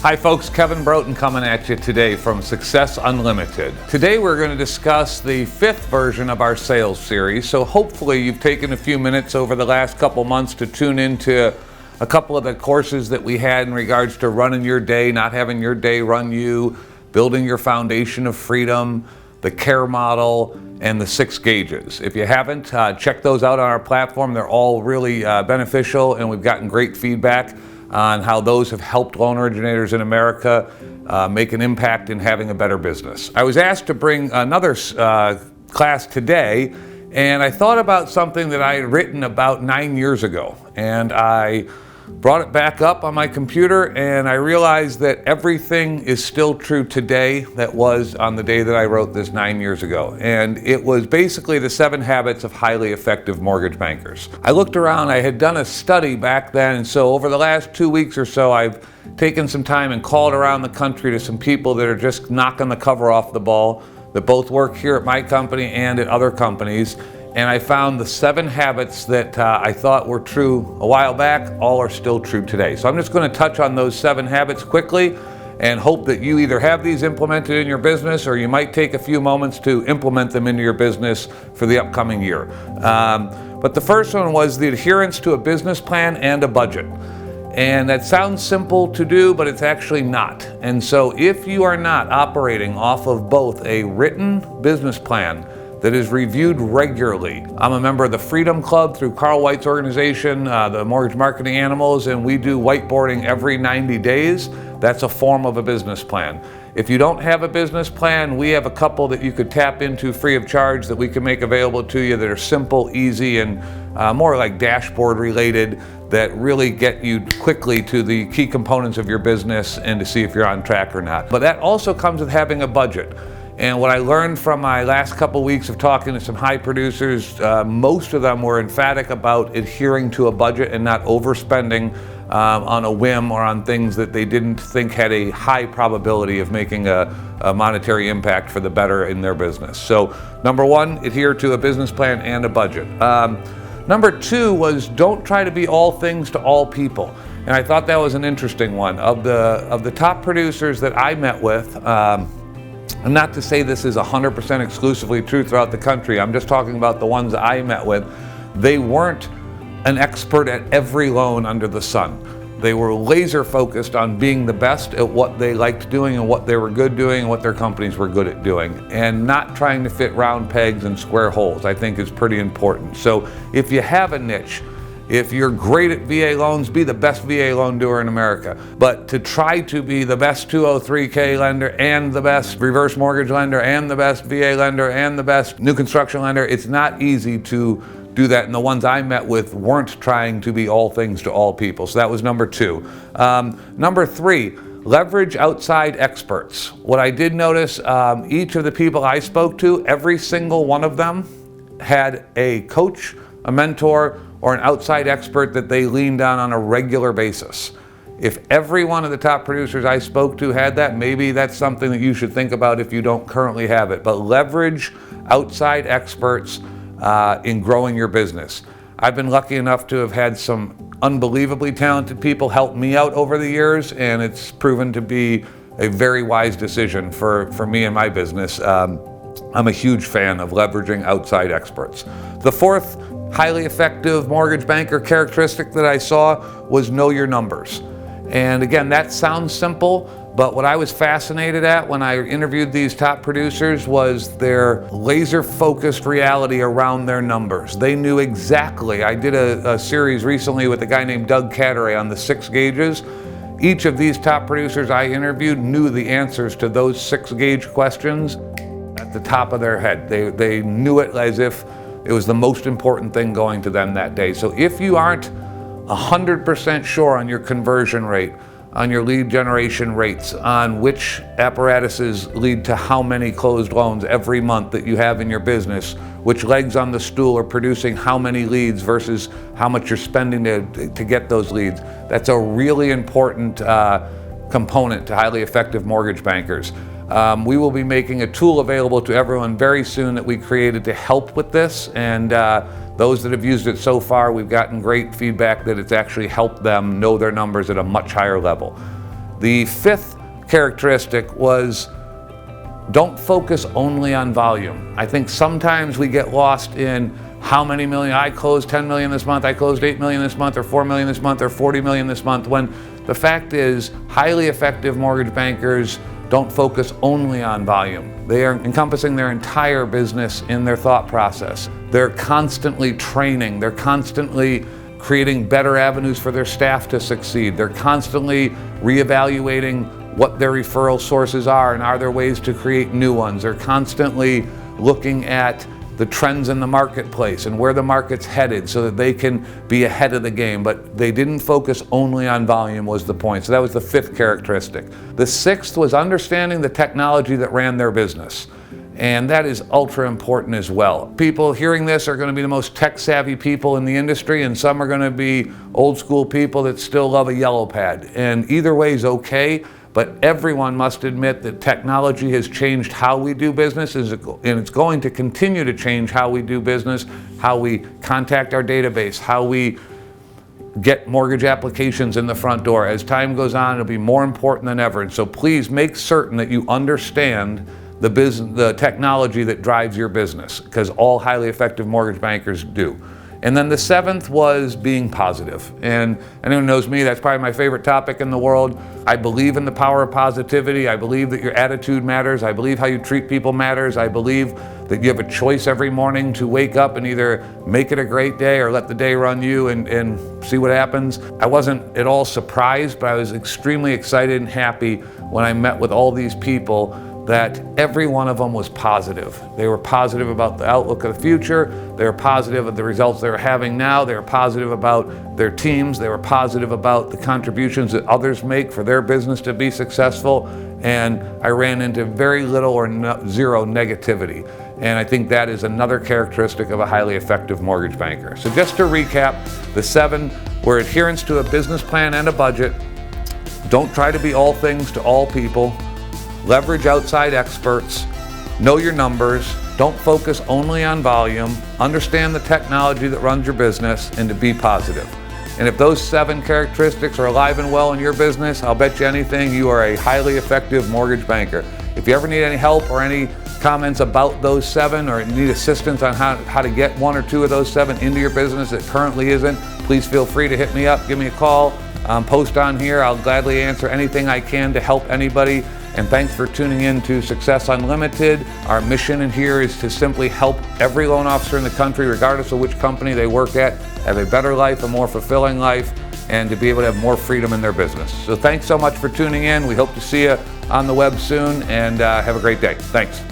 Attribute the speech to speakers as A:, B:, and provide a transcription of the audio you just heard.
A: Hi folks, Kevin Broughton coming at you today from Success Unlimited. Today we're going to discuss the 5th version of our sales series. So hopefully you've taken a few minutes over the last couple months to tune into a couple of the courses that we had in regards to running your day, not having your day run you, building your foundation of freedom, the care model, and the 6 gauges. If you haven't, check those out on our platform. They're all really beneficial, and we've gotten great feedback on how those have helped loan originators in America make an impact in having a better business. I was asked to bring another class today, and I thought about something that I had written about 9 years ago, and I brought it back up on my computer, and I realized that everything is still true today that was on the day that I wrote this 9 years ago. And it was basically the 7 habits of highly effective mortgage bankers. I looked around, I had done a study back then, and so over the last 2 weeks or so, I've taken some time and called around the country to some people that are just knocking the cover off the ball, that both work here at my company and at other companies. And I found the 7 habits that I thought were true a while back, all are still true today. So I'm just going to touch on those 7 habits quickly and hope that you either have these implemented in your business or you might take a few moments to implement them into your business for the upcoming year. But the first one was the adherence to a business plan and a budget. And that sounds simple to do, but it's actually not. And so if you are not operating off of both a written business plan that is reviewed regularly. I'm a member of the Freedom Club through Carl White's organization, the Mortgage Marketing Animals, and we do whiteboarding every 90 days. That's a form of a business plan. If you don't have a business plan, we have a couple that you could tap into free of charge that we can make available to you that are simple, easy, and more like dashboard related that really get you quickly to the key components of your business and to see if you're on track or not. But that also comes with having a budget. And what I learned from my last couple weeks of talking to some high producers, most of them were emphatic about adhering to a budget and not overspending on a whim or on things that they didn't think had a high probability of making a monetary impact for the better in their business. So number 1, adhere to a business plan and a budget. Number 2 was don't try to be all things to all people. And I thought that was an interesting one. Of the top producers that I met with, and not to say this is 100% exclusively true throughout the country, I'm just talking about the ones I met with. They weren't an expert at every loan under the sun. They were laser focused on being the best at what they liked doing and what they were good doing and what their companies were good at doing, and not trying to fit round pegs and square holes, I think is pretty important. So if you have a niche, if you're great at VA loans, be the best VA loan doer in America. But to try to be the best 203K lender and the best reverse mortgage lender and the best VA lender and the best new construction lender, it's not easy to do that. And the ones I met with weren't trying to be all things to all people. So that was number 2. Number 3, leverage outside experts. What I did notice, each of the people I spoke to, every single one of them had a coach, a mentor, or an outside expert that they leaned on a regular basis. If every one of the top producers I spoke to had that, maybe that's something that you should think about if you don't currently have it. But leverage outside experts in growing your business. I've been lucky enough to have had some unbelievably talented people help me out over the years, and it's proven to be a very wise decision for me and my business. I'm a huge fan of leveraging outside experts. The 4th highly effective mortgage banker characteristic that I saw was know your numbers. And again, that sounds simple, but what I was fascinated at when I interviewed these top producers was their laser focused reality around their numbers. They knew exactly. I did a series recently with a guy named Doug Catteray on the 6 gauges. Each of these top producers I interviewed knew the answers to those 6 gauge questions at the top of their head. They knew it as if it was the most important thing going to them that day. So if you aren't 100% sure on your conversion rate, on your lead generation rates, on which apparatuses lead to how many closed loans every month that you have in your business, which legs on the stool are producing how many leads versus how much you're spending to get those leads, that's a really important component to highly effective mortgage bankers. We will be making a tool available to everyone very soon that we created to help with this, and those that have used it so far, we've gotten great feedback that it's actually helped them know their numbers at a much higher level. The fifth characteristic was don't focus only on volume. I think sometimes we get lost in how many million. I closed 10 million this month, I closed 8 million this month, or 4 million this month, or 40 million this month, when the fact is highly effective mortgage bankers don't focus only on volume. They are encompassing their entire business in their thought process. They're constantly training, they're constantly creating better avenues for their staff to succeed. They're constantly reevaluating what their referral sources are and are there ways to create new ones. They're constantly looking at the trends in the marketplace and where the market's headed so that they can be ahead of the game. But they didn't focus only on volume was the point. So that was the fifth characteristic. The sixth was understanding the technology that ran their business. And that is ultra important as well. People hearing this are going to be the most tech savvy people in the industry, and some are going to be old school people that still love a yellow pad. And either way is okay, but everyone must admit that technology has changed how we do business, and it's going to continue to change how we do business, how we contact our database, how we get mortgage applications in the front door. As time goes on, it'll be more important than ever. And so please make certain that you understand the technology that drives your business, because all highly effective mortgage bankers do. And then the seventh was being positive. And anyone who knows me, that's probably my favorite topic in the world. I believe in the power of positivity. I believe that your attitude matters. I believe how you treat people matters. I believe that you have a choice every morning to wake up and either make it a great day or let the day run you and see what happens. I wasn't at all surprised, but I was extremely excited and happy when I met with all these people that every one of them was positive. They were positive about the outlook of the future. They were positive of the results they were having now. They were positive about their teams. They were positive about the contributions that others make for their business to be successful. And I ran into very little or zero negativity. And I think that is another characteristic of a highly effective mortgage banker. So just to recap, the seven were adherence to a business plan and a budget. Don't try to be all things to all people. Leverage outside experts, know your numbers, don't focus only on volume, understand the technology that runs your business, and to be positive. And if those seven characteristics are alive and well in your business, I'll bet you anything you are a highly effective mortgage banker. If you ever need any help or any comments about those seven, or need assistance on how to get one or two of those seven into your business that currently isn't, please feel free to hit me up, give me a call, post on here. I'll gladly answer anything I can to help anybody. And thanks for tuning in to Success Unlimited. Our mission in here is to simply help every loan officer in the country, regardless of which company they work at, have a better life, a more fulfilling life, and to be able to have more freedom in their business. So thanks so much for tuning in. We hope to see you on the web soon, and have a great day. Thanks.